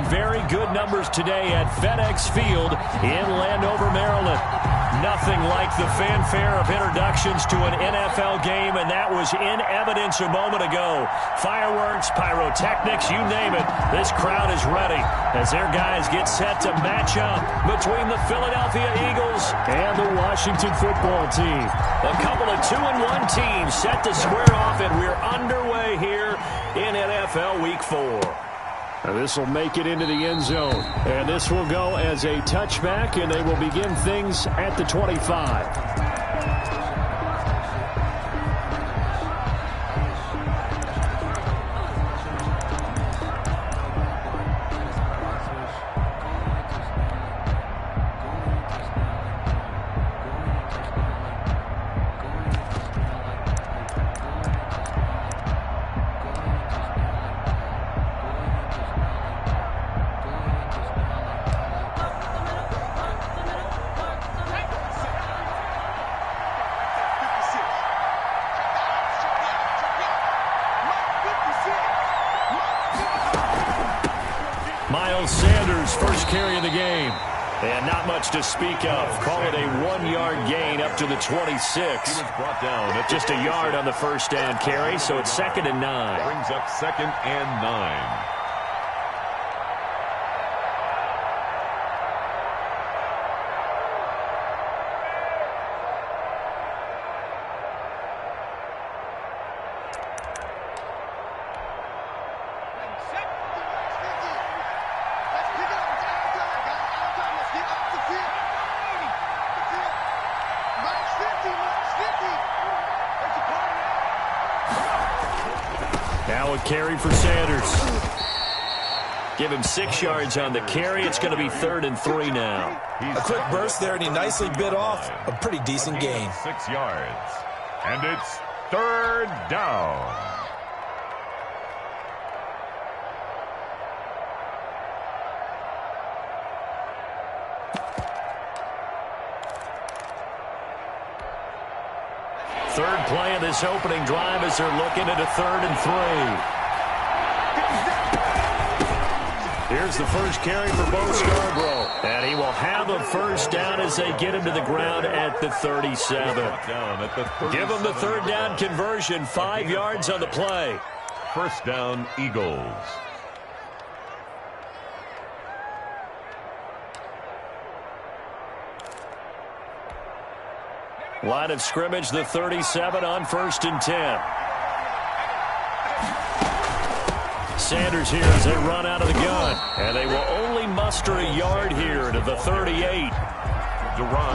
very good numbers today at FedEx Field in Landover, Maryland. Nothing like the fanfare of introductions to an NFL game, and that was in evidence a moment ago. Fireworks, pyrotechnics, you name it. This crowd is ready as their guys get set to match up between the Philadelphia Eagles and the Washington football team. A couple of 2-1 teams set to square off, and we're underway here in NFL Week 4. This will make it into the end zone. And this will go as a touchback, and they will begin things at the 25. Sanders' first carry of the game. And not much to speak of. Call it a 1-yard gain up to the 26. He was brought down at just a yard on the first down carry, so it's 2nd and 9. Brings up 2nd and 9. Now a carry for Sanders. Give him 6 yards on the carry. It's going to be 3rd and 3 now. A quick burst there, and he nicely bit off a pretty decent gain. 6 yards. And it's 3rd down. Third play of this opening drive as they're looking at a 3rd and 3. Here's the first carry for Bo Scarborough. And he will have a first down as they get him to the ground at the 37. Give him the 3rd down conversion. 5 yards on the play. First down, Eagles. Line of scrimmage, the 37 on 1st and 10. Sanders here as they run out of the gun. And they will only muster a yard here to the 38.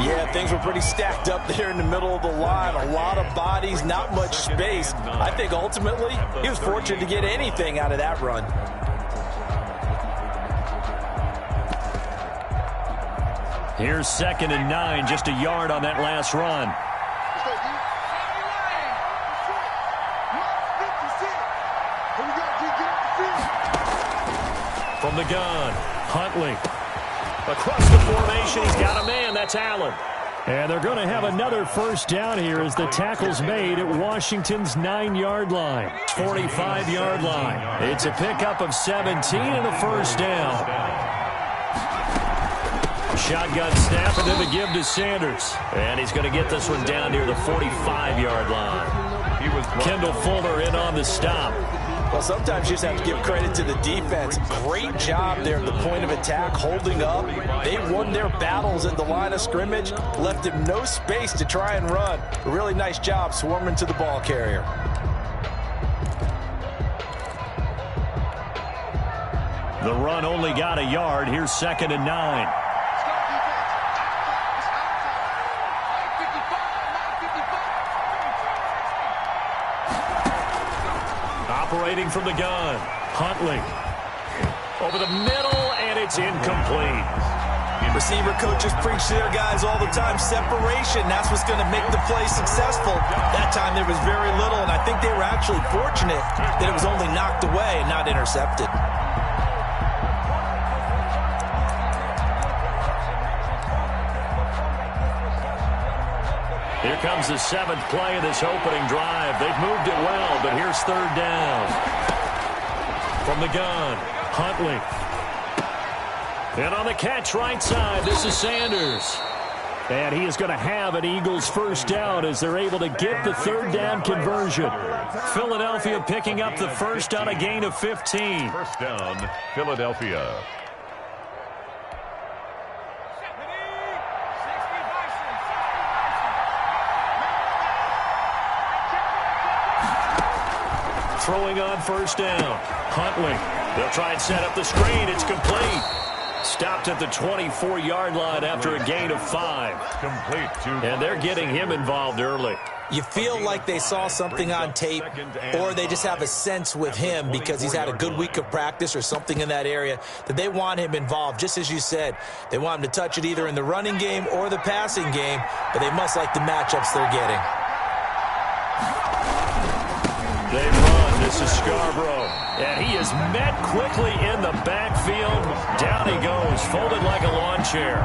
Yeah, things were pretty stacked up there in the middle of the line. A lot of bodies, not much space. I think ultimately he was fortunate to get anything out of that run. Here's 2nd and 9, just a yard on that last run. From the gun, Huntley. Across the formation, he's got a man. That's Allen. And they're going to have another first down here as the tackle's made at Washington's 9-yard line. 45-yard line. It's a pickup of 17 and a first down. Shotgun snap and then the give to Sanders. And he's going to get this one down near the 45-yard line. Kendall Fuller in on the stop. Well, sometimes you just have to give credit to the defense. Great job there at the point of attack, holding up. They won their battles at the line of scrimmage, left him no space to try and run. A really nice job swarming to the ball carrier. The run only got a yard. Here's 2nd and 9. Operating from the gun, Huntley. Over the middle, and it's incomplete. Receiver coaches preach to their guys all the time. Separation, that's what's going to make the play successful. That time there was very little, and I think they were actually fortunate that it was only knocked away and not intercepted. Here comes the 7th play of this opening drive. They've moved it well, but here's 3rd down. From the gun, Huntley. And on the catch right side, this is Sanders. And he is going to have an Eagles first down as they're able to get the third down conversion. Philadelphia picking up the first on a gain of 15. First down, Philadelphia. Throwing on first down. Huntley. They'll try and set up the screen. It's complete. Stopped at the 24-yard line after a gain of 5. Complete to... And they're getting him involved early. You feel like they saw something on tape, or they just have a sense with him because he's had a good week of practice or something in that area that they want him involved. Just as you said, they want him to touch it either in the running game or the passing game, but they must like the matchups they're getting. They run. This is Scarborough. And he is met quickly in the backfield. Down he goes, folded like a lawn chair.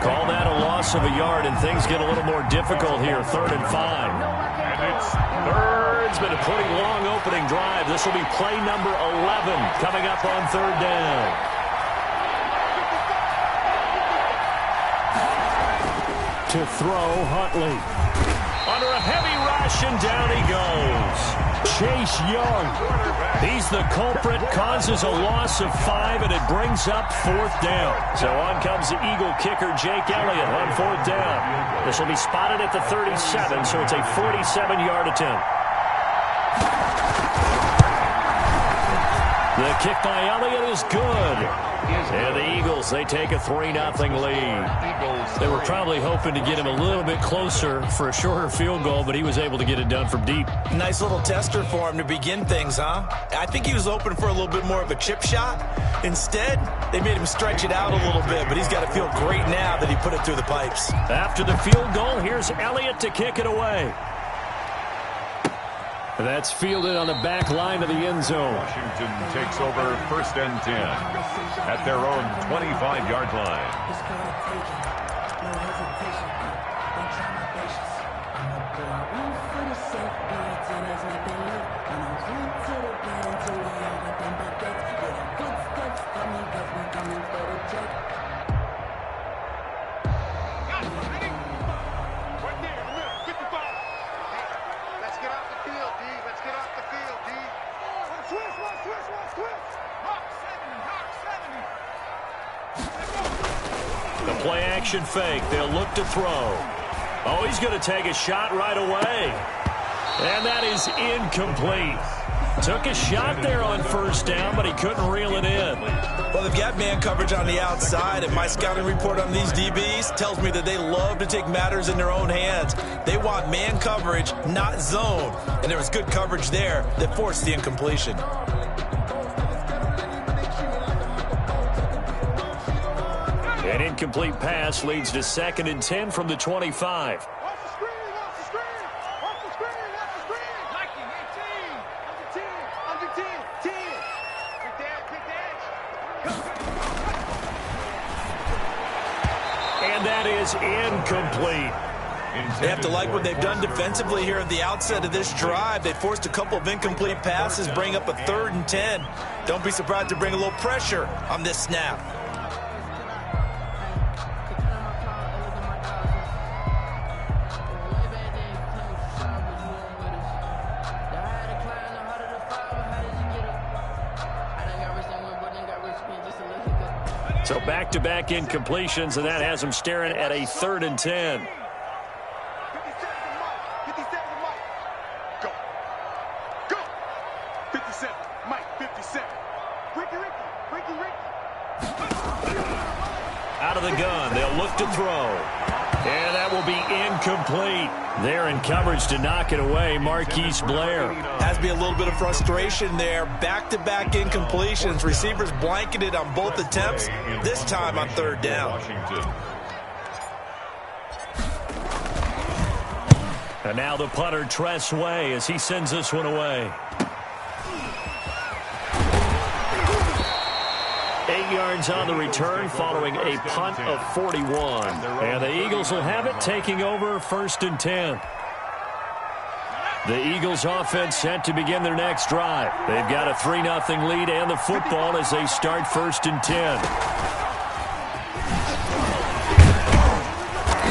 Call that a loss of a yard, and things get a little more difficult here. 3rd and 5. And it's It's been a pretty long opening drive. This will be play number 11 coming up on 3rd down. To throw, Huntley. Under a heavy rush, and down he goes. Chase Young. He's the culprit, causes a loss of 5, and it brings up 4th down. So on comes the Eagle kicker, Jake Elliott, on 4th down. This will be spotted at the 37, so it's a 47-yard attempt. The kick by Elliott is good. And the Eagles, they take a 3-0 lead. They were probably hoping to get him a little bit closer for a shorter field goal, but he was able to get it done from deep. Nice little tester for him to begin things, huh? I think he was open for a little bit more of a chip shot. Instead, they made him stretch it out a little bit, but he's got to feel great now that he put it through the pipes. After the field goal, here's Elliott to kick it away. That's fielded on the back line of the end zone. Washington takes over 1st and 10 at their own 25-yard line. The play-action fake. They'll look to throw. Oh, he's going to take a shot right away. And that is incomplete. Took a shot there on 1st down, but he couldn't reel it in. Well, they've got man coverage on the outside, and my scouting report on these DBs tells me that they love to take matters in their own hands. They want man coverage, not zone. And there was good coverage there that forced the incompletion. An incomplete pass leads to 2nd and 10 from the 25. And that is incomplete. They have to like what they've done defensively here at the outset of this drive. They forced a couple of incomplete passes, bring up a 3rd and 10. Don't be surprised to bring a little pressure on this snap. So back-to-back incompletions, and that has them staring at a 3rd and 10. Out of the gun, they'll look to throw. And that will be incomplete. They're in coverage to knock it away. Marquise Blair. Has to be a little bit of frustration there. Back-to-back incompletions. Receivers blanketed on both attempts, this time on 3rd down. And now the punter, Tress Way, as he sends this one away. 8 yards on the return following a punt of 41. And the Eagles will have it, taking over 1st and 10. The Eagles offense set to begin their next drive. They've got a 3-0 lead and the football as they start 1st and 10.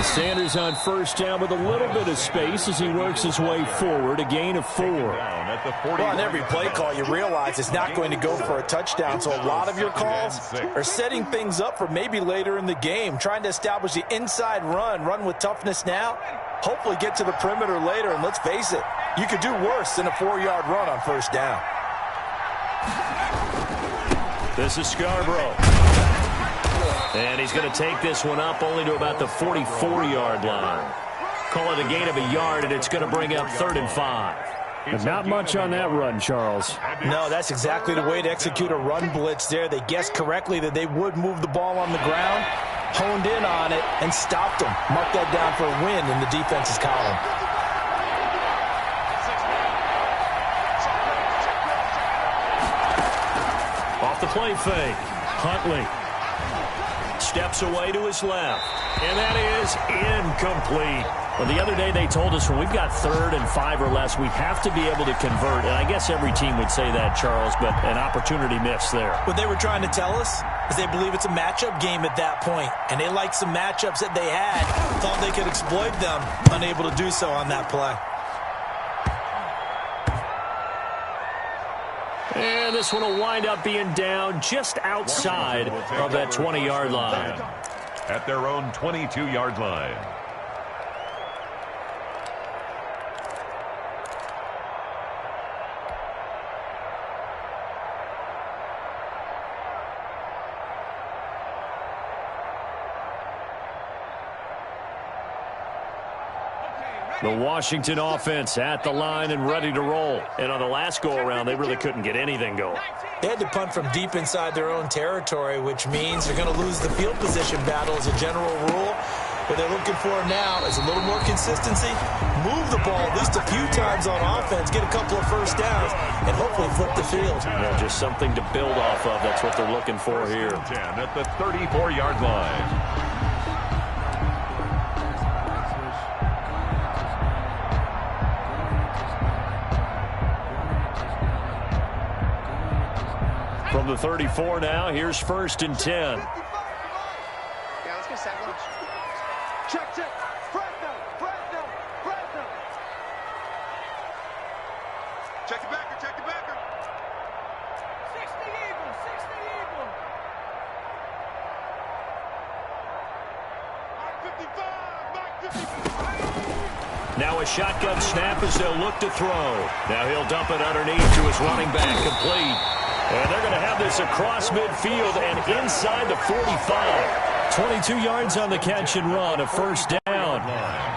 Sanders on first down with a little bit of space as he works his way forward, a gain of 4. Well, on every play call, you realize it's not going to go for a touchdown, so a lot of your calls are setting things up for maybe later in the game, trying to establish the inside run with toughness now, hopefully get to the perimeter later, and let's face it, you could do worse than a 4-yard run on first down. This is Scarborough. And he's going to take this one up only to about the 44-yard line. Call it a gain of a yard, and it's going to bring up 3rd and 5. And not much on that run, Charles. No, that's exactly the way to execute a run blitz there. They guessed correctly that they would move the ball on the ground, honed in on it, and stopped them. Mark that down for a win in the defense's column. Off the play fake. Huntley steps away to his left, and that is incomplete. Well, the other day they told us when we've got 3rd and 5 or less, we have to be able to convert, and I guess every team would say that, Charles, but an opportunity missed there. What they were trying to tell us is they believe it's a matchup game at that point, and they liked some matchups that they had, thought they could exploit them, unable to do so on that play. And this one will wind up being down just outside of that 20-yard line. At their own 22-yard line. The Washington offense at the line and ready to roll. And on the last go-around, they really couldn't get anything going. They had to punt from deep inside their own territory, which means they're going to lose the field position battle as a general rule. What they're looking for now is a little more consistency, move the ball at least a few times on offense, get a couple of first downs, and hopefully flip the field. Yeah, just something to build off of. That's what they're looking for here. 10 at the 34-yard line. From the 34 now, here's 1st and 10. Yeah, let's get set. Check. Fresno. Check the backer. 60 Eagle. Mark 55. Now a shotgun snap as they'll look to throw. Now he'll dump it underneath to his running back, complete. And they're going to have this across midfield and inside the 45. 22 yards on the catch and run, a first down.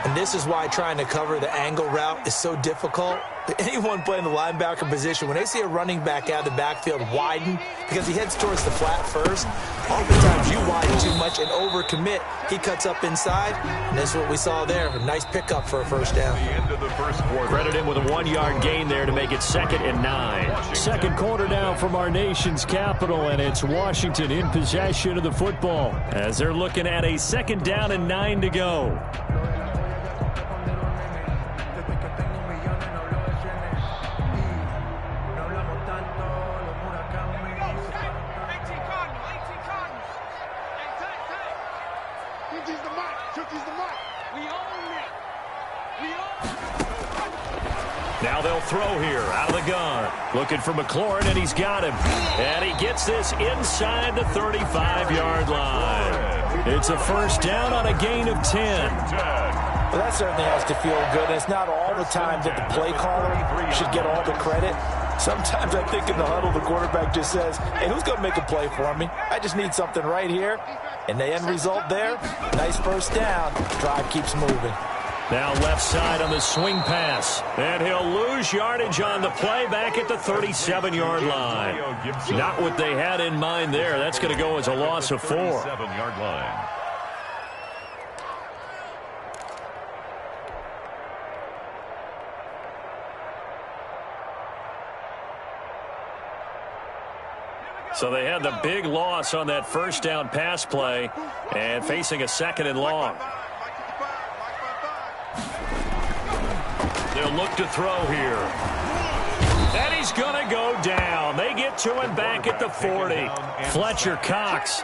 And this is why trying to cover the angle route is so difficult. Anyone playing the linebacker position, when they see a running back out of the backfield widen because he heads towards the flat first, oftentimes you widen too much and overcommit. He cuts up inside, and that's what we saw there. A nice pickup for a first down. Credit him with a 1-yard gain there to make it 2nd and 9. Second quarter now from our nation's capital, and it's Washington in possession of the football as they're looking at a 2nd down and 9 to go. Now they'll throw here out of the gun. Looking for McLaurin, and he's got him. And he gets this inside the 35-yard line. It's a first down on a gain of 10. Well, that certainly has to feel good. And it's not all the time that the play caller should get all the credit. Sometimes I think in the huddle, the quarterback just says, hey, who's going to make a play for me? I just need something right here. And the end result there, nice first down. Drive keeps moving. Now left side on the swing pass. And he'll lose yardage on the play back at the 37-yard line. Not what they had in mind there. That's going to go as a loss of 4. 37-yard line. So they had the big loss on that first down pass play and facing a 2nd and long. They'll look to throw here. And he's going to go down. They get to him back at the 40. Fletcher Cox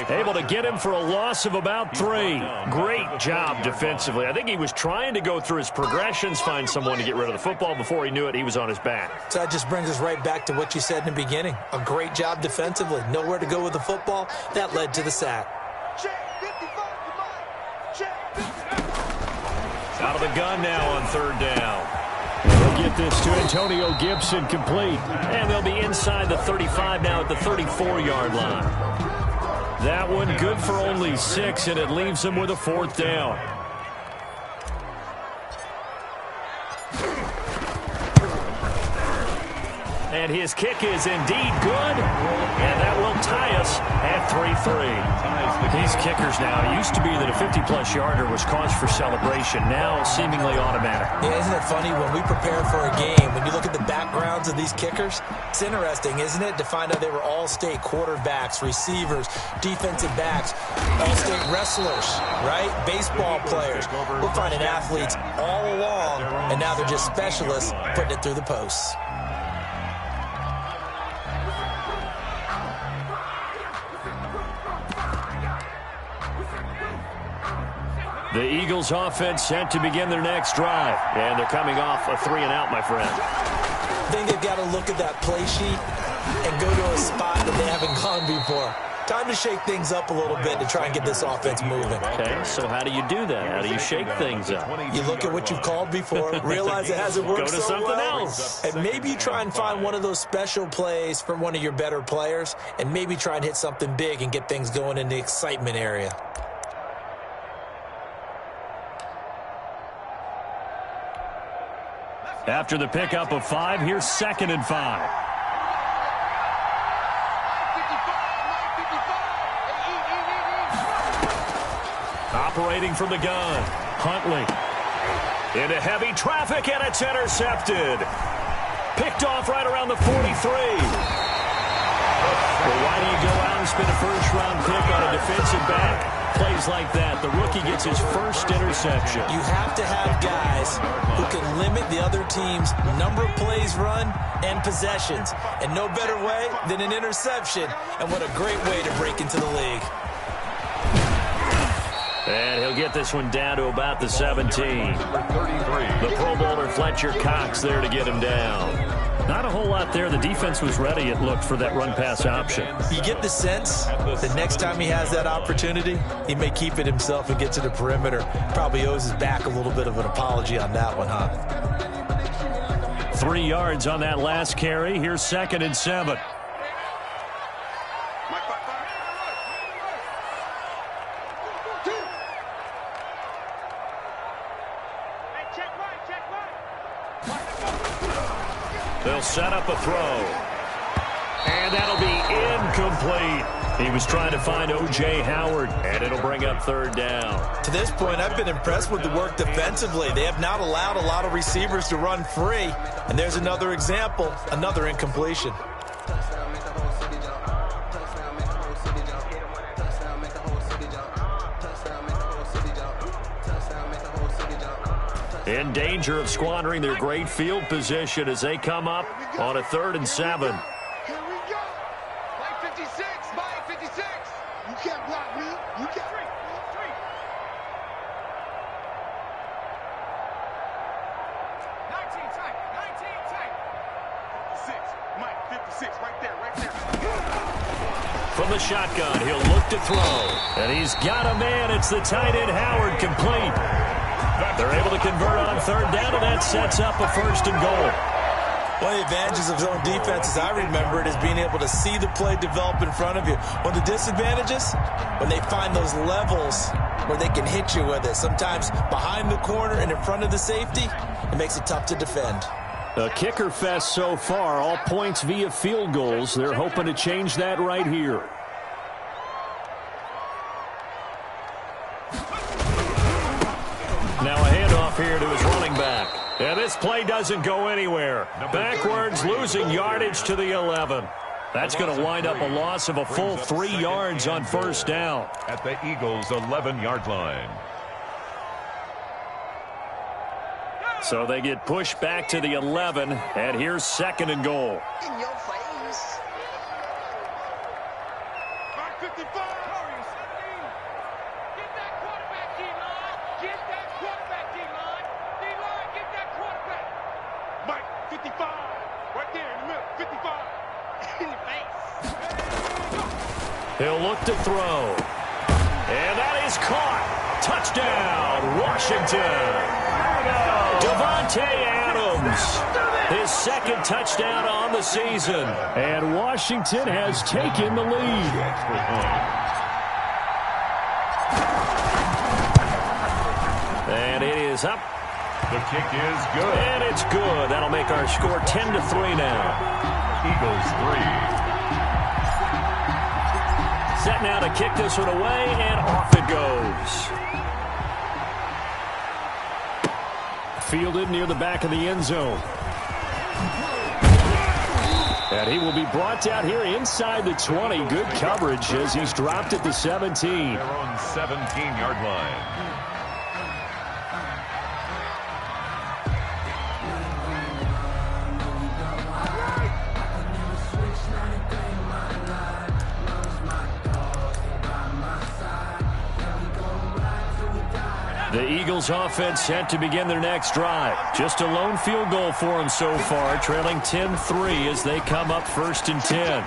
Able to get him for a loss of about 3. Great job defensively. I think he was trying to go through his progressions, find someone to get rid of the football. Before he knew it, he was on his back. So that just brings us right back to what you said in the beginning. A great job defensively. Nowhere to go with the football. That led to the sack. Out of the gun now on 3rd down. They'll get this to Antonio Gibson complete. And they'll be inside the 35 now at the 34-yard line. That one good for only 6, and it leaves them with a 4th down. And his kick is indeed good, and that will tie us at 3-3. These kickers now, it used to be that a 50-plus yarder was cause for celebration, now seemingly automatic. Yeah, isn't it funny when we prepare for a game, when you look at the backgrounds of these kickers, it's interesting, isn't it, to find out they were all-state quarterbacks, receivers, defensive backs, all-state wrestlers, right? Baseball players. We're finding athletes all along, and now they're just specialists putting it through the posts. The Eagles offense set to begin their next drive. And they're coming off a 3-and-out, my friend. I think they've got to look at that play sheet and go to a spot that they haven't gone before. Time to shake things up a little bit to try and get this offense moving. Okay, so how do you do that? How do you shake things up? You look at what you've called before, realize it hasn't worked so well. Go to something else. And maybe you try and find one of those special plays from one of your better players, and maybe try and hit something big and get things going in the excitement area. After the pickup of 5, here's 2nd and 5. Operating from the gun, Huntley. Into heavy traffic, and it's intercepted. Picked off right around the 43. Well, why do you go out and spend a first-round pick on a defensive back? Plays like that, the rookie gets his first interception. You have to have guys who can limit the other team's number of plays run and possessions. And no better way than an interception. And what a great way to break into the league. And he'll get this one down to about the 17. The Pro Bowler Fletcher Cox there to get him down. Not a whole lot there. The defense was ready, it looked, for that run-pass option. You get the sense that next time he has that opportunity, he may keep it himself and get to the perimeter. Probably owes his back a little bit of an apology on that one, huh? 3 yards on that last carry. Here's 2nd and 7. They'll set up a throw. And that'll be incomplete. He was trying to find O.J. Howard, and it'll bring up 3rd down. To this point, I've been impressed with the work defensively. They have not allowed a lot of receivers to run free. And there's another example, another incompletion. In danger of squandering their great field position as they come up on a 3rd and 7. Here we go. Mike 56. Mike 56. You can't block me. You can't. 3. 19 tight. 19 tight. 56. Mike 56. Right there. Right there. From the shotgun, he'll look to throw. And he's got a man. It's the tight end Howard, complete. They're able to convert on 3rd down, and that sets up a 1st and goal. One of the advantages of zone defense, as I remember it, is being able to see the play develop in front of you. One of the disadvantages, when they find those levels where they can hit you with it, sometimes behind the corner and in front of the safety, it makes it tough to defend. A kicker fest so far, all points via field goals. They're hoping to change that right here. Now a handoff here to his running back. And this play doesn't go anywhere. Backwards, losing yardage to the 11. That's going to wind up a loss of a full 3 yards on 1st down. At the Eagles' 11-yard line. So they get pushed back to the 11, and here's 2nd and goal. In your face. Mike 55. He'll look to throw. And that is caught. Touchdown, Washington. Davante Adams, his second touchdown on the season. And Washington has taken the lead. And it is up. The kick is good. And it's good. That'll make our score 10-3 now. Eagles 3. Set now to kick this one away, and off it goes. Fielded near the back of the end zone. And he will be brought down here inside the 20. Good coverage as he's dropped at the 17. Their own 17-yard line. The Eagles offense set to begin their next drive. Just a lone field goal for them so far, trailing 10-3 as they come up 1st and 10.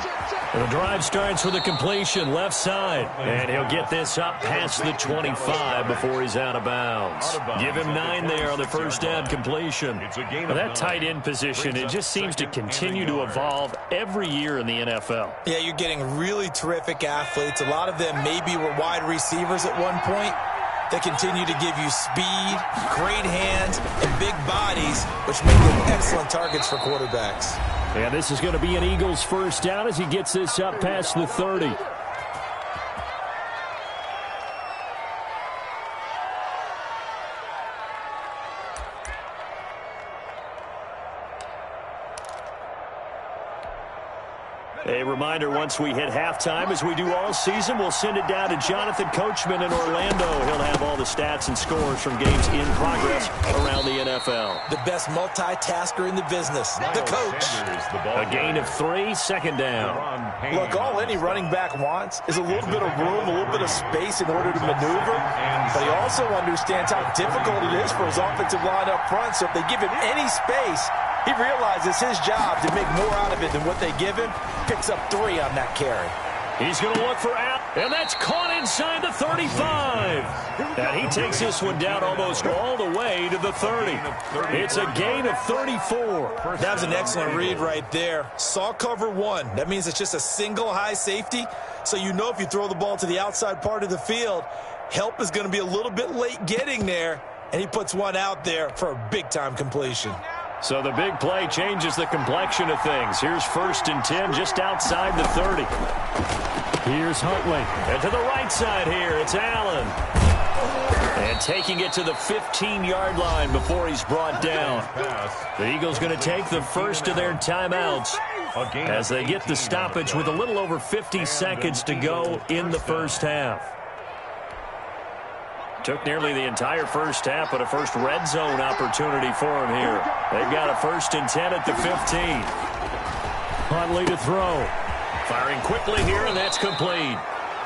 And the drive starts with a completion left side. And he'll get this up past the 25 before he's out of bounds. Give him 9 there on the first down completion. Well, that tight end position, it just seems to continue to evolve every year in the NFL. Yeah, you're getting really terrific athletes. A lot of them maybe were wide receivers at one point. They continue to give you speed, great hands, and big bodies, which make them excellent targets for quarterbacks. And this is going to be an Eagles first down as he gets this up past the 30. A reminder, once we hit halftime, as we do all season, we'll send it down to Jonathan Coachman in Orlando. He'll have all the stats and scores from games in progress around the NFL. The best multitasker in the business, the coach. A gain of 3, second down. Look, all any running back wants is a little bit of room, a little bit of space in order to maneuver. But he also understands how difficult it is for his offensive line up front. So if they give him any space, he realizes his job to make more out of it than what they give him. Picks up 3 on that carry. He's going to look for out, and that's caught inside the 35. And he takes this one down almost all the way to the 30. It's a gain of 34. That was an excellent read right there. Saw cover 1. That means it's just a single high safety. So you know if you throw the ball to the outside part of the field, help is going to be a little bit late getting there. And he puts one out there for a big-time completion. So the big play changes the complexion of things. Here's 1st and 10 just outside the 30. Here's Huntley. And to the right side here, it's Allen. And taking it to the 15-yard line before he's brought down. The Eagles going to take the first of their timeouts as they get the stoppage with a little over 50 seconds to go in the first half. Took nearly the entire first half, but a first red zone opportunity for him here. They've got a 1st and 10 at the 15. Huntley to throw. Firing quickly here, and that's complete.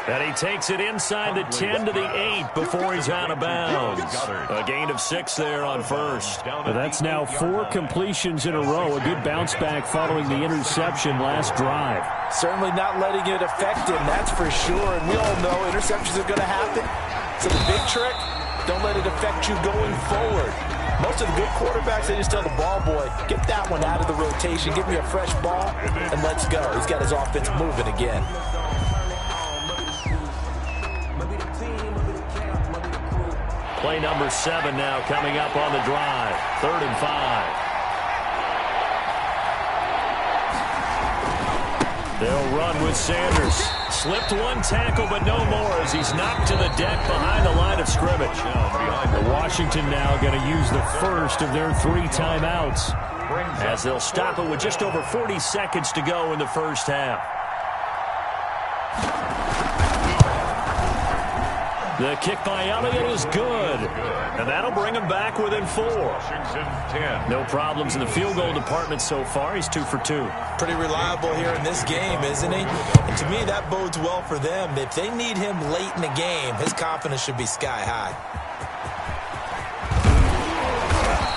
And he takes it inside the 10 to the 8 before he's out of bounds. A gain of 6 there on first. Well, that's now 4 completions in a row. A good bounce back following the interception last drive. Certainly not letting it affect him, that's for sure. And we all know interceptions are going to happen. So the big trick, don't let it affect you going forward. Most of the good quarterbacks, they just tell the ball boy, get that one out of the rotation, give me a fresh ball, and let's go. He's got his offense moving again. Play number 7 now coming up on the drive. 3rd and 5. They'll run with Sanders. Slipped one tackle, but no more as he's knocked to the deck behind the line of scrimmage. Washington now going to use the first of their 3 timeouts, as they'll stop it with just over 40 seconds to go in the first half. The kick by Elliott is good, and that'll bring him back within 4. No problems in the field goal department so far. He's 2 for 2. Pretty reliable here in this game, isn't he? And to me, that bodes well for them. If they need him late in the game, his confidence should be sky high.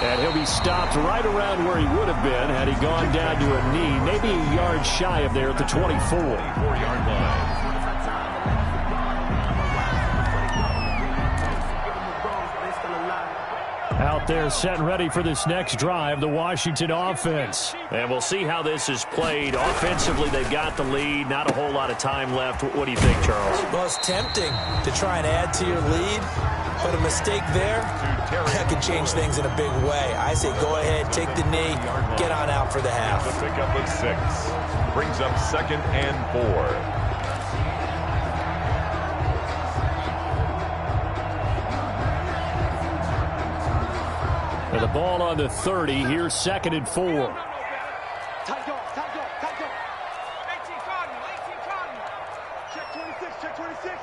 And he'll be stopped right around where he would have been had he gone down to a knee, maybe a yard shy of there at the 24. 4-yard line. out there set and ready for this next drive, the Washington offense. And we'll see how this is played. Offensively, they've got the lead. Not a whole lot of time left. What do you think, Charles? Well, it's tempting to try and add to your lead, but a mistake there, that could change things in a big way. I say go ahead, take the knee, get on out for the half. The pickup of 6 brings up 2nd and 4. And the ball on the 30. Here's 2nd and 4. Tight go, tight go, tight go. 18 Cardinal, 18 Cardinal. Check 26, check 26.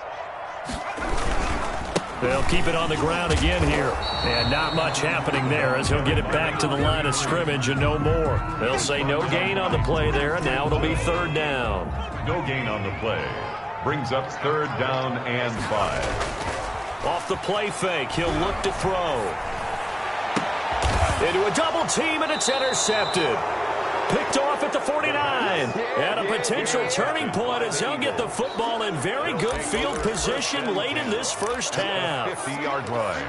They'll keep it on the ground again here. And not much happening there as he'll get it back to the line of scrimmage and no more. They'll say no gain on the play there, and now it'll be 3rd down. No gain on the play. Brings up 3rd down and 5. Off the play fake, he'll look to throw. Into a double team, and it's intercepted. Picked off at the 49. And a potential turning point as he'll get the football in very good field position late in this first half. 50-yard line.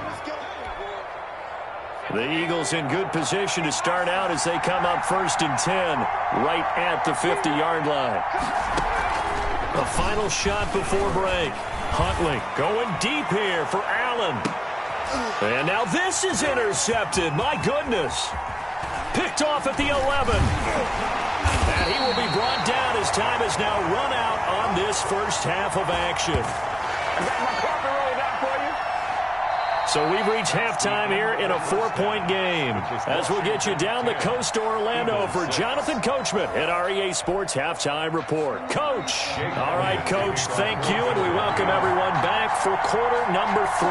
The Eagles in good position to start out as they come up 1st and 10 right at the 50-yard line. A final shot before break. Huntley going deep here for Allen. And now this is intercepted. My goodness. Picked off at the 11. And he will be brought down as time has now run out on this first half of action. I got my carpet rolled out for you. So we've reached halftime here in a 4-point game. As we'll get you down the coast to Orlando for Jonathan Coachman at our EA Sports Halftime Report. Coach. All right, Coach, thank you, and we welcome everyone back for quarter number 3.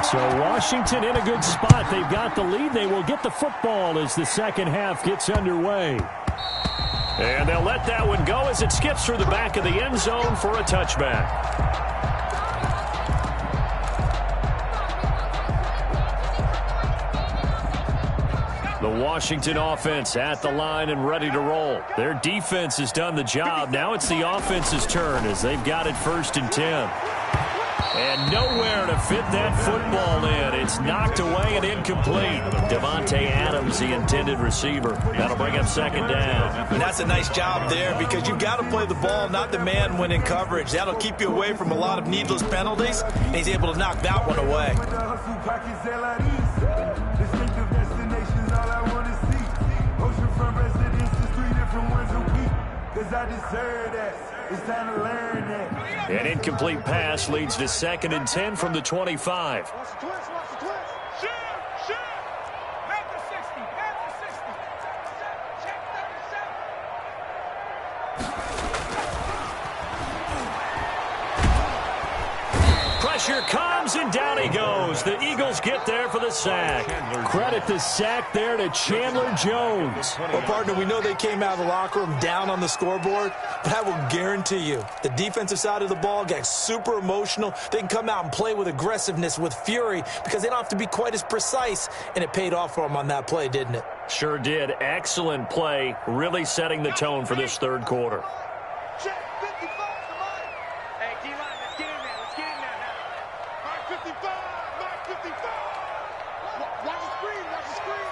So Washington in a good spot. They've got the lead. They will get the football as the second half gets underway. And they'll let that one go as it skips through the back of the end zone for a touchback. The Washington offense at the line and ready to roll. Their defense has done the job. Now it's the offense's turn as they've got it 1st and 10. And nowhere to fit that football in. It's knocked away and incomplete. Devontae Adams, the intended receiver. That'll bring up 2nd down. And that's a nice job there because you've got to play the ball, not the man when in coverage. That'll keep you away from a lot of needless penalties, and he's able to knock that one away. An incomplete pass leads to 2nd and 10 from the 25. Watch the twist, watch the twist. Shoot. Back to 60, back to 60. Check 37. Pressure comes, and down he goes. The Eagles get there for the sack. Credit the sack there to Chandler Jones. Well, partner, we know they came out of the locker room down on the scoreboard, but I will guarantee you the defensive side of the ball got super emotional. They can come out and play with aggressiveness, with fury, because they don't have to be quite as precise, and it paid off for them on that play, didn't it? Sure did. Excellent play, really setting the tone for this 3rd quarter. Check 55 to Mike. Hey, D-line, let's get in there. Let's get in there now. Mike 55, Mike 55. Watch the screen, watch the screen.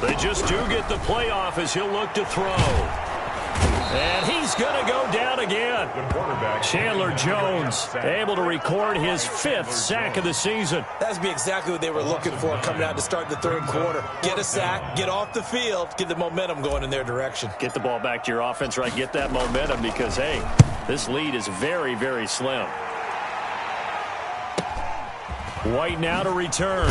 They just do get the playoff as he'll look to throw. And he's going to go down again. Chandler Jones able to record his 5th sack of the season. That's exactly what they were looking for coming out to start the 3rd quarter. Get a sack, get off the field, get the momentum going in their direction. Get the ball back to your offense, right? Get that momentum because, hey, this lead is very, very slim. White now to return.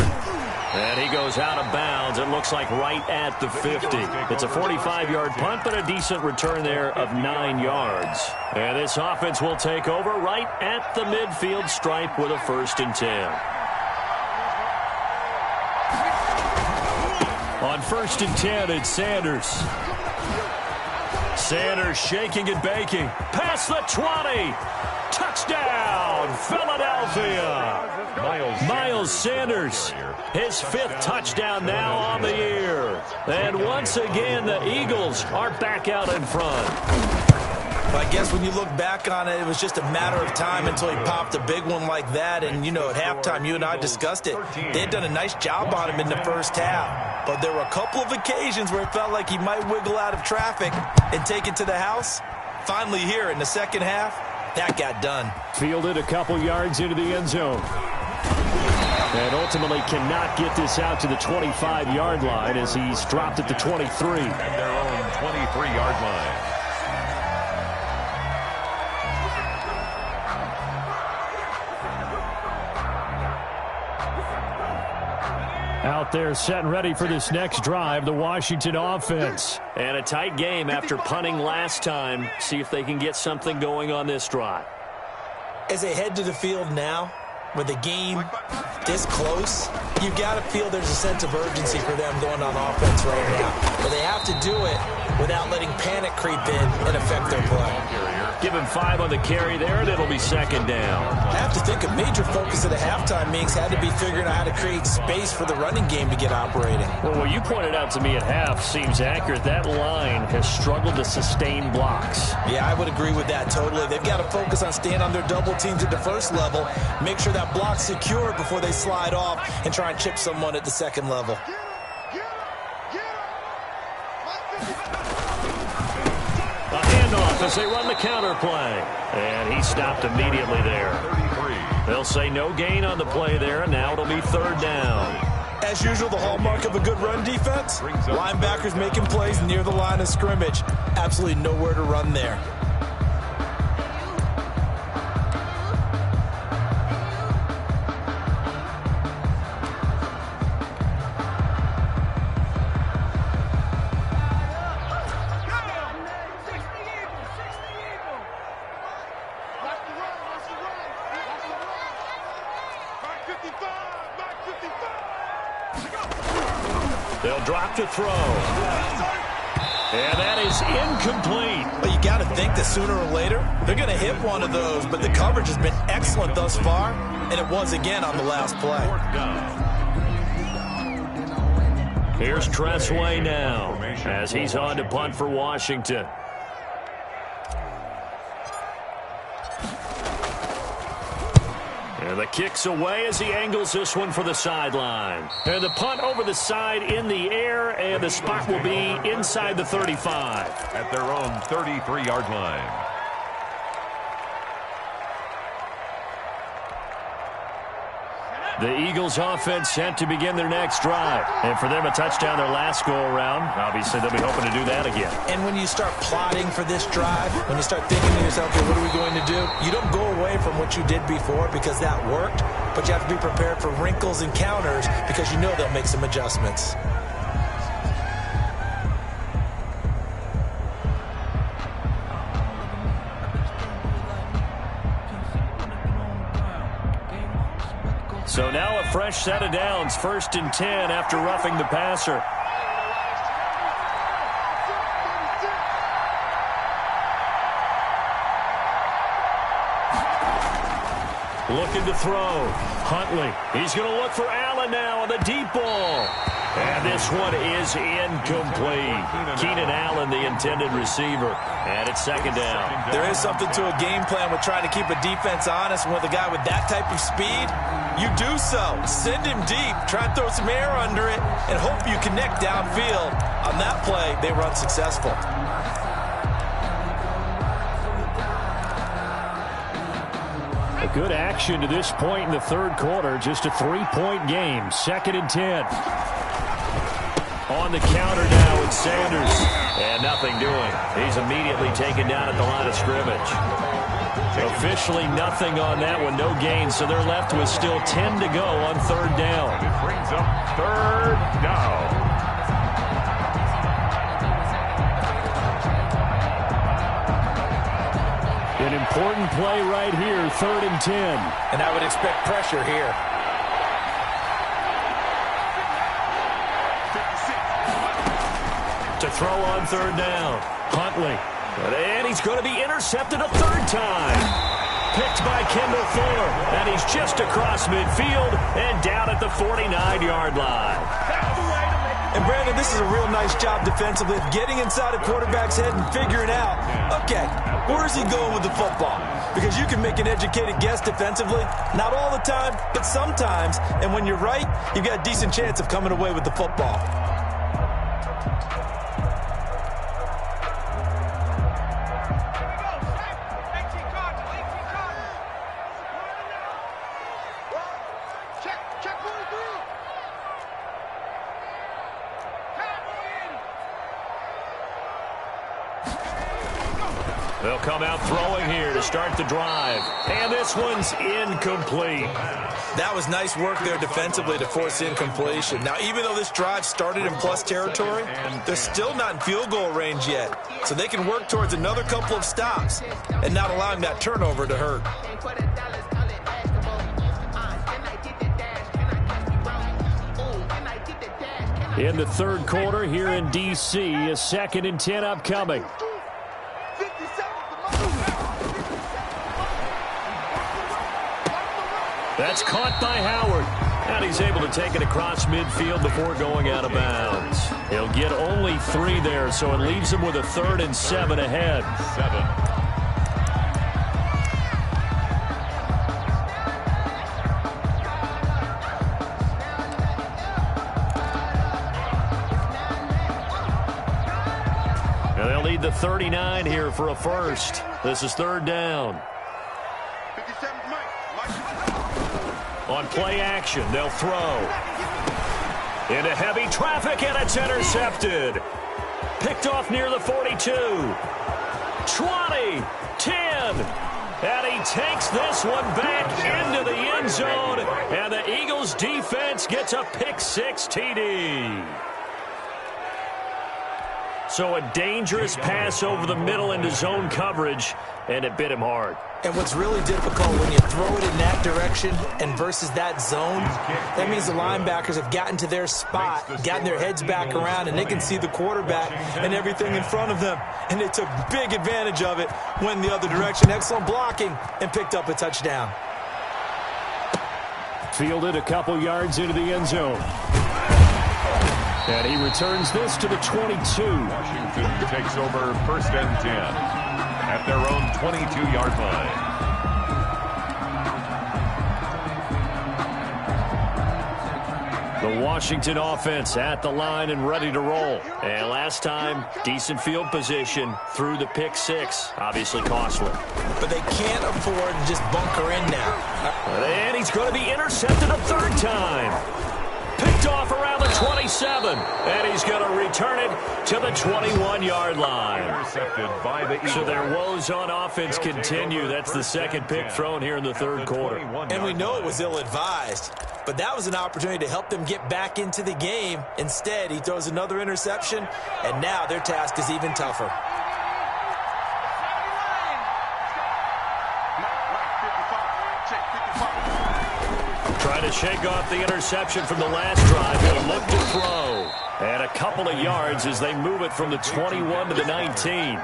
And he goes out of bounds. It looks like right at the 50. It's a 45-yard punt, but a decent return there of 9 yards. And this offense will take over right at the midfield stripe with a 1st and 10. On 1st and 10, it's Sanders. Sanders shaking and baking. Past the 20. Touchdown, Philadelphia. Miles Sanders, his 5th touchdown now on the year. And once again, the Eagles are back out in front. Well, I guess when you look back on it, it was just a matter of time until he popped a big one like that. And, you know, at halftime, you and I discussed it. They had done a nice job on him in the first half. But there were a couple of occasions where it felt like he might wiggle out of traffic and take it to the house. Finally here in the second half, that got done. Fielded a couple yards into the end zone. And ultimately cannot get this out to the 25-yard line as he's dropped at the 23. At their own 23-yard line. Out there set and ready for this next drive, the Washington offense. And a tight game after punting last time. See if they can get something going on this drive. As they head to the field now, with the game this close, you've got to feel there's a sense of urgency for them going on offense right now. But they have to do it without letting panic creep in and affect their play. Give him 5 on the carry there, and it'll be second down. I have to think a major focus of the halftime meetings had to be figuring out how to create space for the running game to get operating. Well, what you pointed out to me at half seems accurate. That line has struggled to sustain blocks. Yeah, I would agree with that totally. They've got to focus on staying on their double teams at the first level, make sure that block's secure before they slide off and try and chip someone at the second level. A handoff as they run the counter play. And he stopped immediately there. They'll say no gain on the play there, and now it'll be third down. As usual, the hallmark of a good run defense, linebackers making plays near the line of scrimmage. Absolutely nowhere to run there. They'll drop to throw. And that is incomplete. But you got to think that sooner or later, they're going to hit one of those. But the coverage has been excellent thus far, and it was again on the last play. Here's Tressway now as he's on to punt for Washington. And the kick's away as he angles this one for the sideline. And the punt over the side in the air, and the spot will be inside the 35. At their own 33-yard line. The Eagles offense set to begin their next drive. And for them, a touchdown their last go-around. Obviously, they'll be hoping to do that again. And when you start plotting for this drive, when you start thinking to yourself, okay, what are we going to do? You don't go away from what you did before because that worked, but you have to be prepared for wrinkles and counters because you know they'll make some adjustments. So now a fresh set of downs, 1st and 10 after roughing the passer. Looking to throw. Huntley. He's going to look for Allen now on the deep ball. And this one is incomplete. Keenan Allen, the intended receiver. And it's second down. There is something to a game plan with trying to keep a defense honest. And with a guy with that type of speed, you do so. Send him deep. Try and throw some air under it and hope you connect downfield. On that play, they run successful. A good action to this point in the third quarter. Just a 3-point game. 2nd and 10. On the counter now with Sanders. And nothing doing. He's immediately taken down at the line of scrimmage. Officially nothing on that one. No gain. So they're left with still 10 to go on third down. It brings up third down. An important play right here. 3rd and 10. And I would expect pressure here. To throw on third down. Huntley. And he's going to be intercepted a third time. Picked by Kendall Thorne. And he's just across midfield and down at the 49-yard line. That's the way to make And Brandon, this is a real nice job defensively of getting inside a quarterback's head and figuring out, okay, where is he going with the football? Because you can make an educated guess defensively, not all the time, but sometimes. And when you're right, you've got a decent chance of coming away with the football. They'll come out throwing here to start the drive. And this one's incomplete. That was nice work there defensively to force incompletion. Now, even though this drive started in plus territory, they're still not in field goal range yet. So they can work towards another couple of stops and not allowing that turnover to hurt. In the third quarter here in D.C., a 2nd and 10 upcoming. That's caught by Howard. And he's able to take it across midfield before going out of bounds. He'll get only 3 there, so it leaves him with a 3rd and 7 ahead. 7. They'll need the 39 here for a first. This is 3rd down. On play action, they'll throw. Into heavy traffic, and it's intercepted. Picked off near the 42. 20, 10. And he takes this one back into the end zone. And the Eagles defense gets a pick 6 TD. So a dangerous pass over the middle into zone coverage, and it bit him hard. And what's really difficult when you throw it in that direction and versus that zone, that means the linebackers have gotten to their spot, gotten their heads back around, and they can see the quarterback and everything in front of them. And they took big advantage of it, went the other direction. Excellent blocking, and picked up a touchdown. Fielded a couple yards into the end zone. And he returns this to the 22. Washington takes over 1st and 10 at their own 22-yard line. The Washington offense at the line and ready to roll. And last time, decent field position through the pick 6. Obviously costly. But they can't afford to just bunker in now. And he's going to be intercepted a 3rd time. Picked off around the 27, and he's going to return it to the 21-yard line. Intercepted by the Eagles. So their woes on offense continue. That's the 2nd pick thrown here in the 3rd quarter. And we know it was ill-advised, but that was an opportunity to help them get back into the game. Instead, he throws another interception, and now their task is even tougher. Trying to shake off the interception from the last drive. He'll look to throw. And a couple of yards as they move it from the 21 to the 19.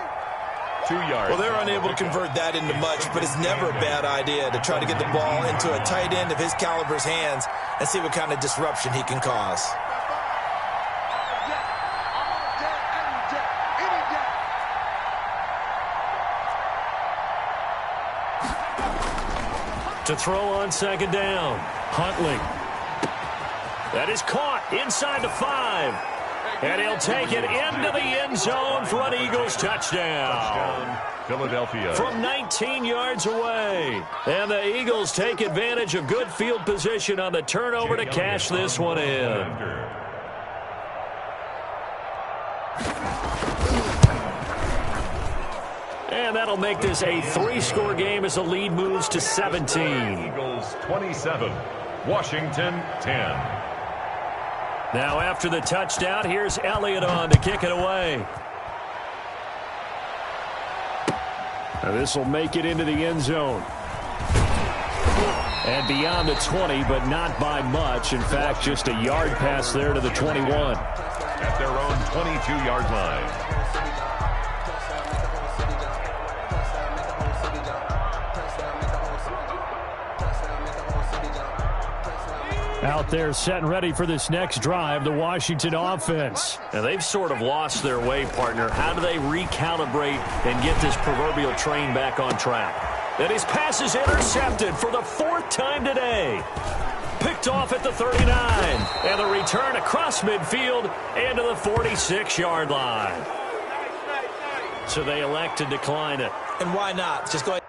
2 yards. Well, they're unable to convert that into much, but it's never a bad idea to try to get the ball into a tight end of his caliber's hands and see what kind of disruption he can cause. To throw on 2nd down. Huntley. That is caught inside the 5. And he'll take it into the end zone for an Eagles touchdown. Philadelphia. From 19 yards away. And the Eagles take advantage of good field position on the turnover to cash this one in. And that'll make this a 3-score game as the lead moves to 17. Eagles 27, Washington 10. Now after the touchdown, here's Elliott on to kick it away. Now this will make it into the end zone. And beyond the 20, but not by much. In fact, just a yard pass there to the 21. At their own 22-yard line. Out there setting ready for this next drive, the Washington offense. Now, they've sort of lost their way, partner. How do they recalibrate and get this proverbial train back on track? And his pass is intercepted for the 4th time today. Picked off at the 39. And the return across midfield and to the 46-yard line. So they elect to decline it. And why not? Just go ahead.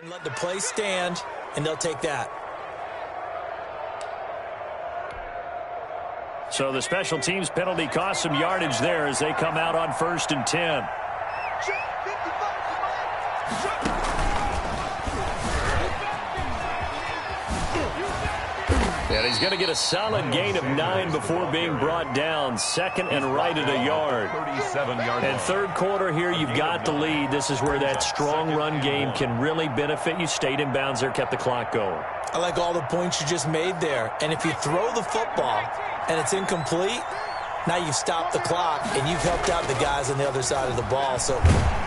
And let the play stand, and they'll take that. So the special teams penalty cost some yardage there as they come out on 1st and 10. And he's going to get a solid gain of 9 before being brought down. 2nd and right at a yard. 37-yard And 3rd quarter here, you've got the lead. This is where that strong run game can really benefit you. Stayed in bounds there, kept the clock going. I like all the points you just made there. And if you throw the football and it's incomplete, now you've stopped the clock and you've helped out the guys on the other side of the ball. So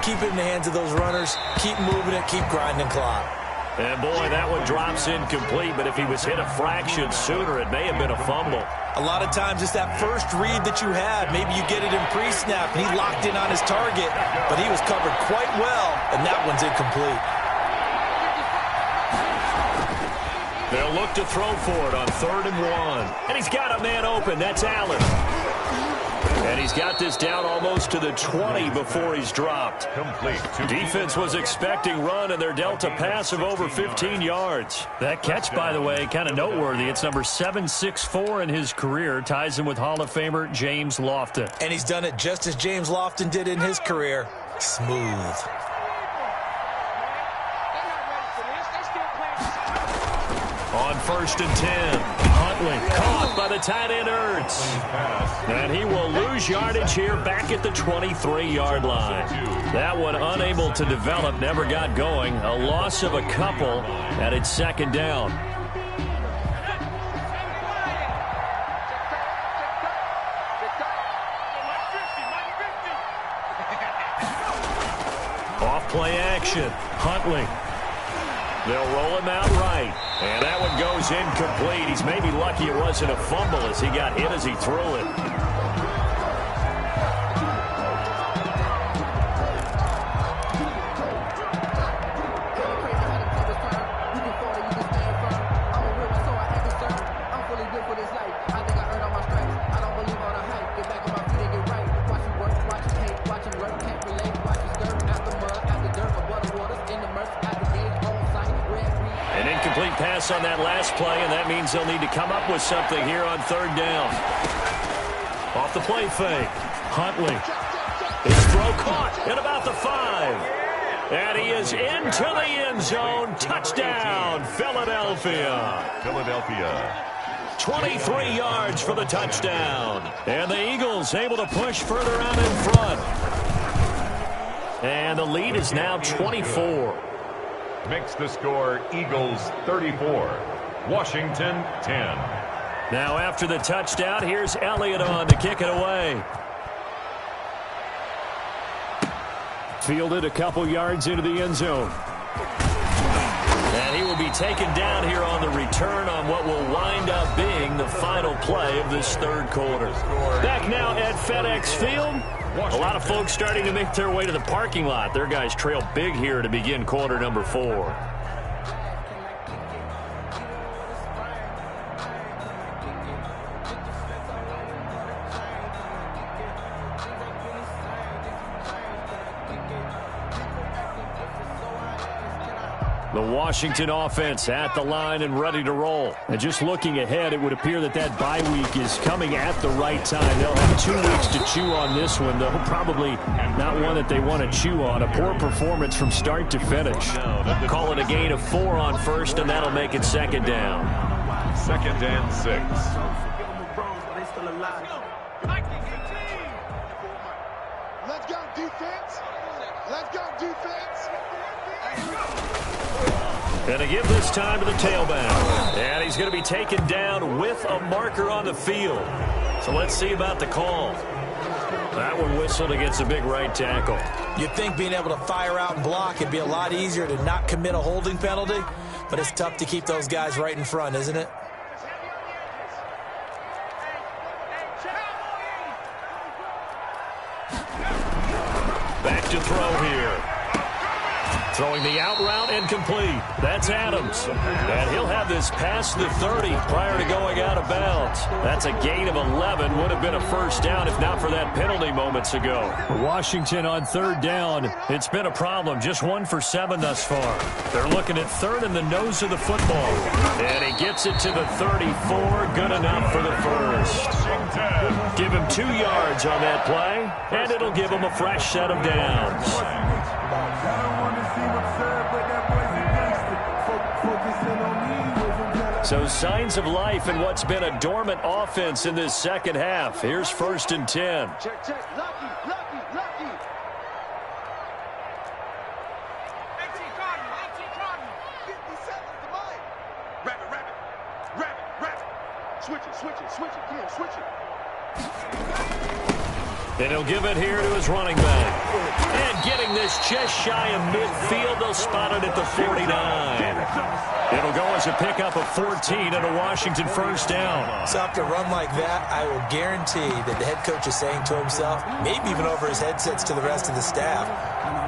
keep it in the hands of those runners. Keep moving it. Keep grinding clock. And, boy, that one drops incomplete, but if he was hit a fraction sooner, it may have been a fumble. A lot of times it's that first read that you have. Maybe you get it in pre-snap, and he locked in on his target, but he was covered quite well, and that one's incomplete. They'll look to throw for it on 3rd and 1. And he's got a man open. That's Allen. And he's got this down almost to the 20 before he's dropped. complete. Defense was expecting run, and they're dealt a pass of over 15 yards. That catch, by the way, kind of noteworthy. It's number 764 in his career. Ties him with Hall of Famer James Lofton. And he's done it just as James Lofton did in his career. Smooth. On 1st and 10, Huntley caught by the tight end Ertz. And he will lose yardage here back at the 23-yard line. That one unable to develop, never got going. A loss of a couple, and it's 2nd down. Off play action, Huntley. They'll roll him out right. And that one goes incomplete. He's maybe lucky it wasn't a fumble as he got hit as he threw it. Pass on that last play, and that means they'll need to come up with something here on 3rd down. Off the play fake, Huntley. His throw caught at about the 5. And he is into the end zone. Touchdown, Philadelphia. 23 yards for the touchdown. And the Eagles able to push further out in front. And the lead is now 24. Makes the score Eagles 34, Washington 10. Now after the touchdown, here's Elliott on to kick it away. Fielded a couple yards into the end zone. And he will be taken down here on the return on what will wind up being the final play of this 3rd quarter. Back now at FedEx Field. A lot of folks starting to make their way to the parking lot. Their guys trail big here to begin quarter number 4. The Washington offense at the line and ready to roll. And just looking ahead, it would appear that that bye week is coming at the right time. They'll have 2 weeks to chew on this one, though probably not one that they want to chew on. A poor performance from start to finish. Call it a gain of 4 on 1st, and that'll make it 2nd down. 2nd and 6. Let's go, defense. Let's go, defense. And to give this time to the tailback. And he's going to be taken down with a marker on the field. So let's see about the call. That one whistled against a big right tackle. You'd think being able to fire out and block it'd be a lot easier to not commit a holding penalty, but it's tough to keep those guys right in front, isn't it? Back to throw here. Throwing the out route incomplete. That's Adams. And he'll have this past the 30 prior to going out of bounds. That's a gain of 11. Would have been a first down if not for that penalty moments ago. Washington on third down. It's been a problem. Just 1 for 7 thus far. They're looking at third in the nose of the football. And he gets it to the 34. Good enough for the first. Give him 2 yards on that play, and it'll give him a fresh set of downs. So signs of life in what's been a dormant offense in this second half. Here's 1st and 10. Check, check. Lucky, lucky, lucky. 18 Cotton, 57 to mine. Rabbit, rabbit, rabbit, rabbit. Switch it, switch it, switch it. Come on, switch it. And he'll give it here to his running back. And getting this just shy of midfield, they'll spot it at the 49. It'll go as a pickup of 14 and a Washington first down. So after a run like that, I will guarantee that the head coach is saying to himself, maybe even over his headsets to the rest of the staff,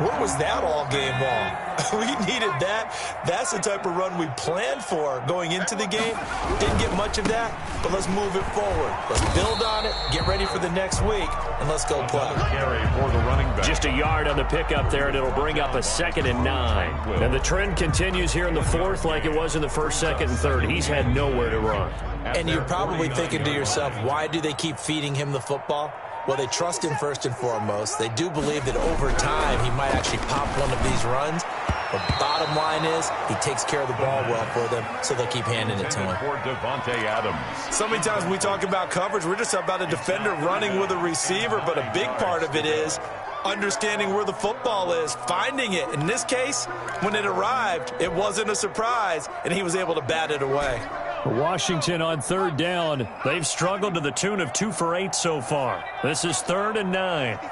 what was that all game long? We needed that. That's the type of run we planned for going into the game. Didn't get much of that, but let's move it forward. Let's build on it, get ready for the next week, and let's go play. Carry for the running back. Just a yard on the pickup there, and it'll bring up a 2nd and 9. And the trend continues here in the 4th like it was in the 1st, 2nd, and 3rd. He's had nowhere to run. And you're probably thinking to yourself, why do they keep feeding him the football? Well, they trust him first and foremost. They do believe that over time he might actually pop one of these runs. But bottom line is he takes care of the ball well for them, so they'll keep handing it to him. For Devontae Adams. So many times when we talk about coverage, we're just about a defender running with a receiver, but a big part of it is understanding where the football is, finding it. In this case, when it arrived, it wasn't a surprise, and he was able to bat it away. Washington on third down. They've struggled to the tune of 2 for 8 so far. This is 3rd and 9. Here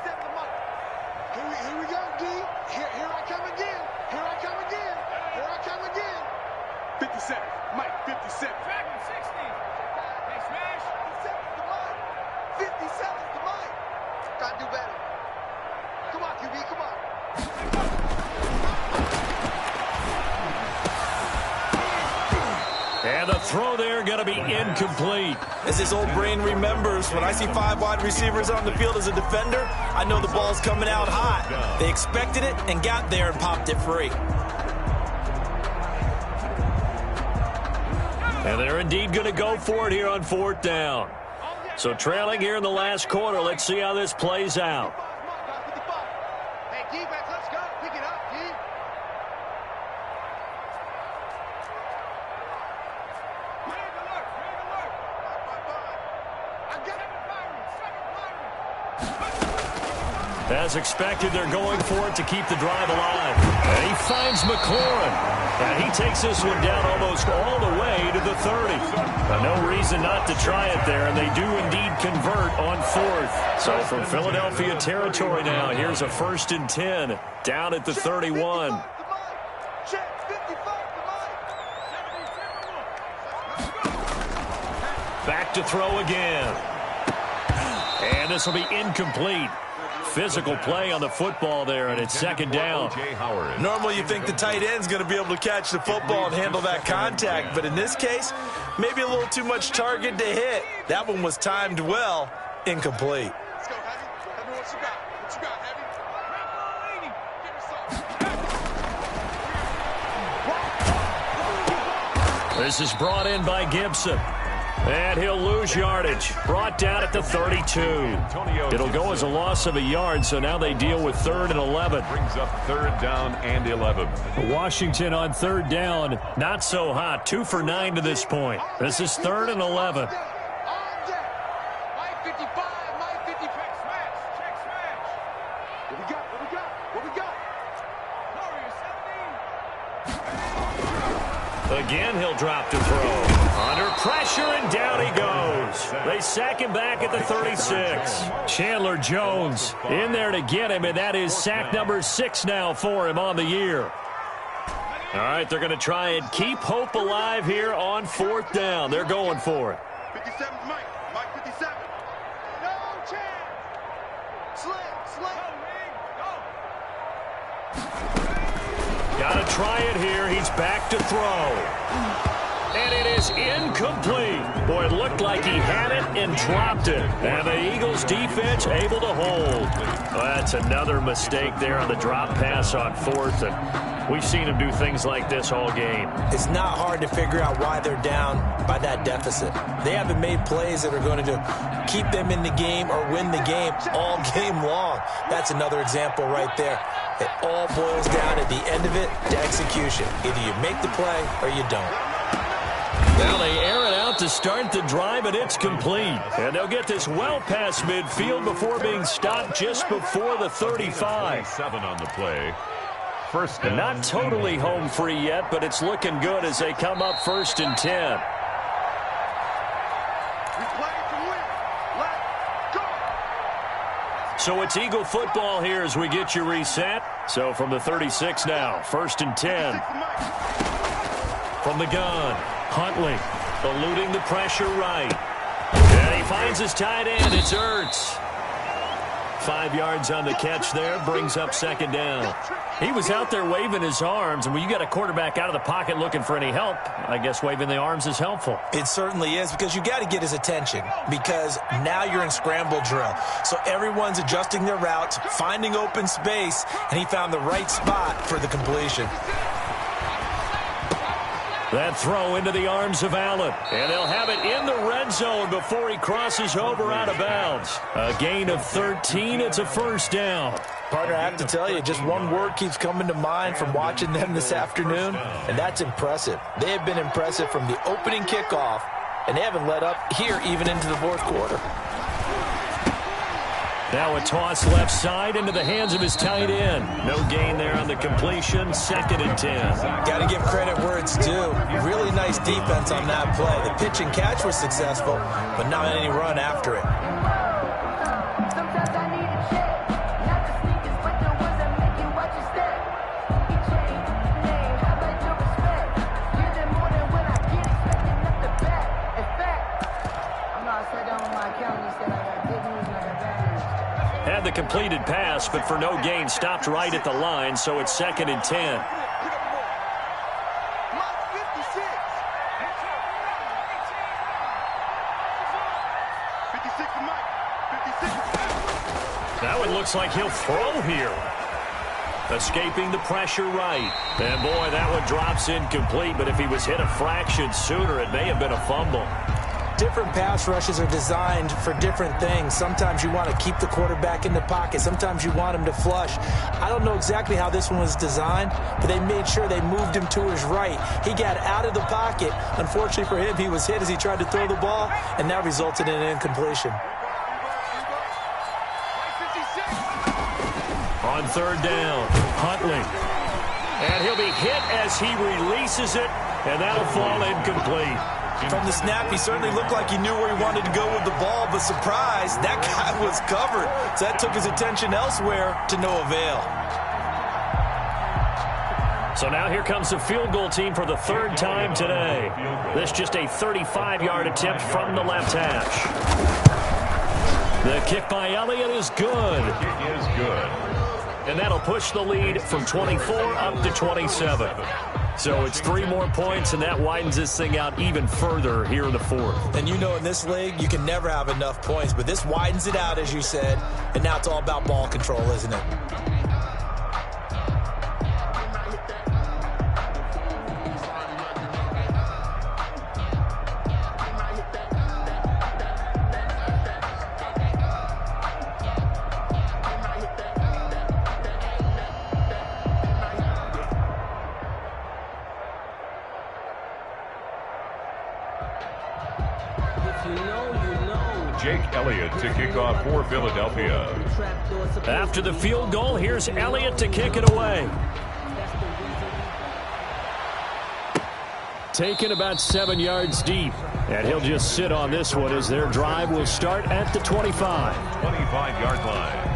we go, D. Here I come again. Here I come again. Here I come again. 57. Mike, 57. Dragon 60. Hey, smash. 57's the Mike. 57's the Mike. Gotta do better. Come on, QB, come on. And the throw there going to be incomplete. As his old brain remembers, when I see 5 wide receivers on the field as a defender, I know the ball's coming out hot. They expected it and got there and popped it free. And they're indeed going to go for it here on 4th down. So trailing here in the last quarter, let's see how this plays out. Hey, defense, let's go. Pick it up, D. As expected, they're going for it to keep the drive alive. And he finds McLaurin. And he takes this one down almost all the way to the 30. No reason not to try it there, and they do indeed convert on 4th. So from Philadelphia territory now, here's a 1st and 10 down at the 31. Back to throw again. And this will be incomplete. Physical play on the football there, and it's 2nd down. Normally you think the tight end's going to be able to catch the football and handle that contact, but in this case, maybe a little too much target to hit. That one was timed well, incomplete. Let's go, Heavy. Tell me what you got. What you got, Heavy? Give me some. This is brought in by Gibson. And he'll lose yardage. Brought down at the 32. It'll go as a loss of a yard, so now they deal with 3rd and 11. Brings up 3rd down and 11. Washington on 3rd down. Not so hot. 2 for 9 to this point. This is 3rd and 11. Mike 55, Mike 50. Check smash. Check smash. What we got? What we got? What we got? Warrior 17. Again, he'll drop to throw. Under pressure, and down he goes. They sack him back at the 36. Chandler Jones in there to get him, and that is sack number 6 now for him on the year. All right, they're going to try and keep hope alive here on 4th down. They're going for it. 57 Mike. Mike 57. No chance. Slim. Got to try it here. He's back to throw. And it is incomplete. Boy, it looked like he had it and dropped it. And the Eagles defense able to hold. Well, that's another mistake there on the drop pass on 4th. And we've seen him do things like this all game. It's not hard to figure out why they're down by that deficit. They haven't made plays that are going to keep them in the game or win the game all game long. That's another example right there. It all boils down at the end of it to execution. Either you make the play or you don't. Now they air it out to start the drive, and it's complete. And they'll get this well past midfield before being stopped just before the 35. 7 on the play. First down. Not totally home free yet, but it's looking good as they come up 1st and 10. We play to win. Let's go. So it's Eagle football here as we get you reset. So from the 36 now, 1st and 10. From the gun, Huntley eluding the pressure right. And he finds his tight end. It's Ertz. 5 yards on the catch there, brings up 2nd down. He was out there waving his arms, and when you got a quarterback out of the pocket looking for any help, I guess waving the arms is helpful. It certainly is, because you got to get his attention, because now you're in scramble drill. So everyone's adjusting their routes, finding open space, and he found the right spot for the completion. That throw into the arms of Allen. And they'll have it in the red zone before he crosses over out of bounds. A gain of 13. It's a 1st down. Partner, I have to tell you, just one word keeps coming to mind from watching them this afternoon, and that's impressive. They have been impressive from the opening kickoff, and they haven't let up here even into the 4th quarter. Now a toss left side into the hands of his tight end. No gain there on the completion. 2nd and 10. Got to give credit where it's due. Really nice defense on that play. The pitch and catch was successful, but not any run after it. Had the completed pass, but for no gain, stopped right at the line, so it's 2nd and 10. That one looks like he'll throw here. Escaping the pressure right. And boy, that one drops incomplete, but if he was hit a fraction sooner, it may have been a fumble. Different pass rushes are designed for different things. Sometimes you want to keep the quarterback in the pocket. Sometimes you want him to flush. I don't know exactly how this one was designed, but they made sure they moved him to his right. He got out of the pocket. Unfortunately for him, he was hit as he tried to throw the ball, and that resulted in an incompletion. On 3rd down, Huntley. And he'll be hit as he releases it, and that'll fall incomplete. From the snap, he certainly looked like he knew where he wanted to go with the ball, but surprise, that guy was covered. So that took his attention elsewhere to no avail. So now here comes the field goal team for the 3rd time today. This just a 35-yard attempt from the left hash. The kick by Elliott is good. It is good. And that'll push the lead from 24 up to 27. So it's 3 more points, and that widens this thing out even further here in the 4th. And you know in this league, you can never have enough points, but this widens it out, as you said, and now it's all about ball control, isn't it? Jake Elliott to kick off for Philadelphia. After the field goal, here's Elliott to kick it away. taken about 7 yards deep. And he'll just sit on this one as their drive will start at the 25. 25-yard line.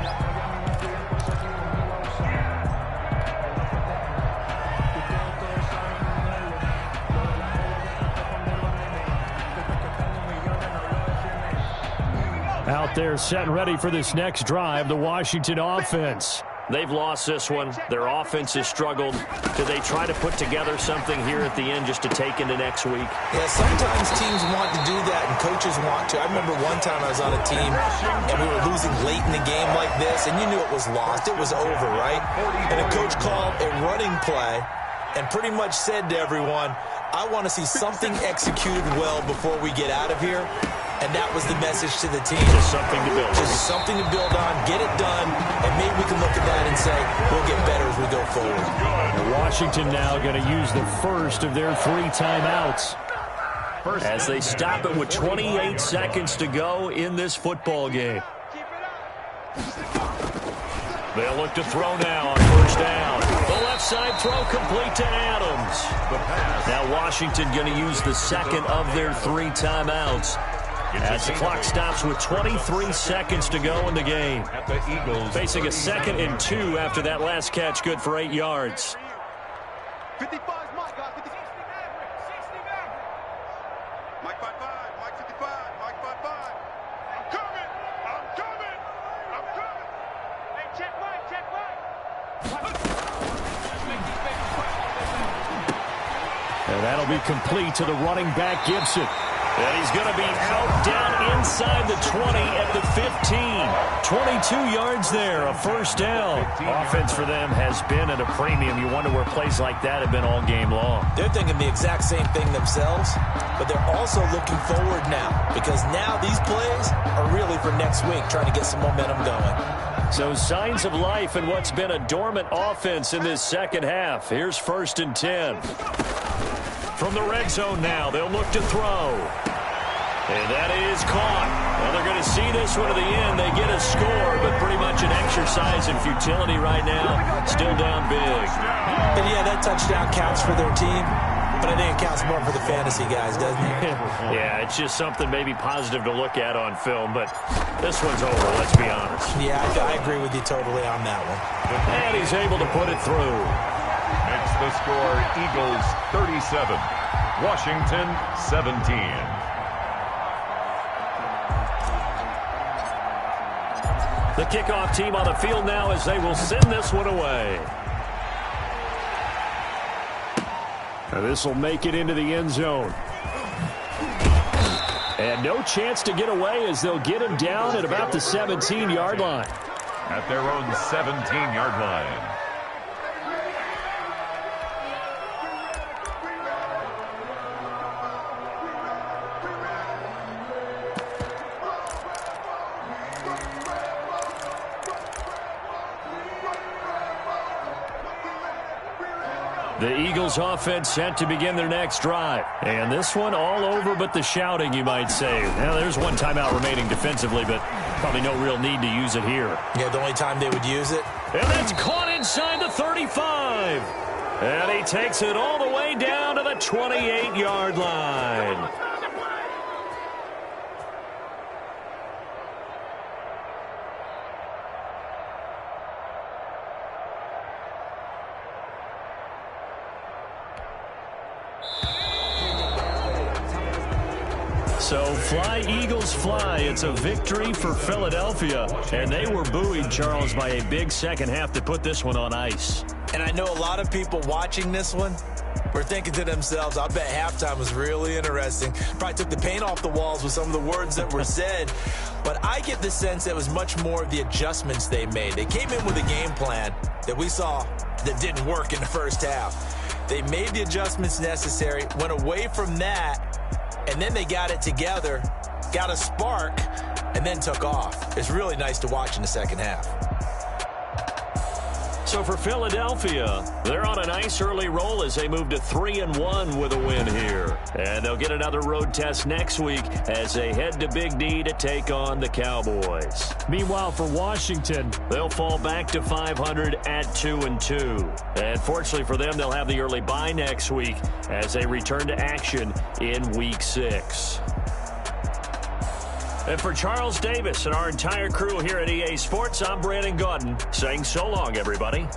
Out there set and ready for this next drive, the Washington offense. They've lost this one. Their offense has struggled. Do they try to put together something here at the end just to take into next week? Yeah, sometimes teams want to do that and coaches want to. I remember one time I was on a team and we were losing late in the game like this, and you knew it was lost. It was over, right? And a coach called a running play and pretty much said to everyone, I want to see something executed well before we get out of here. And that was the message to the team. Just something to build on. Just something to build on, get it done, and maybe we can look at that and say, we'll get better as we go forward. And Washington now going to use the first of their 3 timeouts. As they stop it with 28 seconds to go in this football game. They'll look to throw now on first down. The left side throw complete to Adams. Now Washington going to use the second of their 3 timeouts. As the clock stops with 23 seconds to go in the game. Facing a 2nd and 2 after that last catch, good for 8 yards. 55 is Mike, guys. 60 Mike 55, Mike 55, Mike 55. I'm coming, I'm coming, I'm coming. Hey, check Mike. And that'll be complete to the running back, Gibson. And he's going to be out down inside the 20 at the 15. 22 yards there, a first down. Offense for them has been at a premium. You wonder where plays like that have been all game long. They're thinking the exact same thing themselves, but they're also looking forward now because now these plays are really for next week, trying to get some momentum going. So signs of life in what's been a dormant offense in this second half. Here's 1st and 10. From the red zone now, they'll look to throw. And that is caught. Well, they're going to see this one to the end. They get a score, but pretty much an exercise in futility right now. Still down big. And yeah, that touchdown counts for their team, but I think it counts more for the fantasy guys, doesn't it? Yeah, it's just something maybe positive to look at on film, but this one's over, let's be honest. Yeah, I agree with you totally on that one. And he's able to put it through. It's the score, Eagles 37, Washington 17. The kickoff team on the field now as they will send this one away. Now this will make it into the end zone. And no chance to get away as they'll get him down at about the 17-yard line. At their own 17-yard line. The Eagles offense set to begin their next drive. And this one all over but the shouting, you might say. Now, there's one timeout remaining defensively, but probably no real need to use it here. Yeah, the only time they would use it. And that's caught inside the 35. And he takes it all the way down to the 28-yard line. So fly, Eagles, fly. It's a victory for Philadelphia. And they were buoyed, Charles, by a big second half to put this one on ice. And I know a lot of people watching this one were thinking to themselves, I bet halftime was really interesting. Probably took the paint off the walls with some of the words that were said. But I get the sense that it was much more of the adjustments they made. They came in with a game plan that we saw that didn't work in the first half. They made the adjustments necessary, went away from that, and then they got it together, got a spark, and then took off. It's really nice to watch in the second half. So for Philadelphia, they're on a nice early roll as they move to 3-1 with a win here. And they'll get another road test next week as they head to Big D to take on the Cowboys. Meanwhile, for Washington, they'll fall back to 500 at 2-2. And fortunately for them, they'll have the early bye next week as they return to action in Week 6. And for Charles Davis and our entire crew here at EA Sports, I'm Brandon Gaudin saying so long, everybody.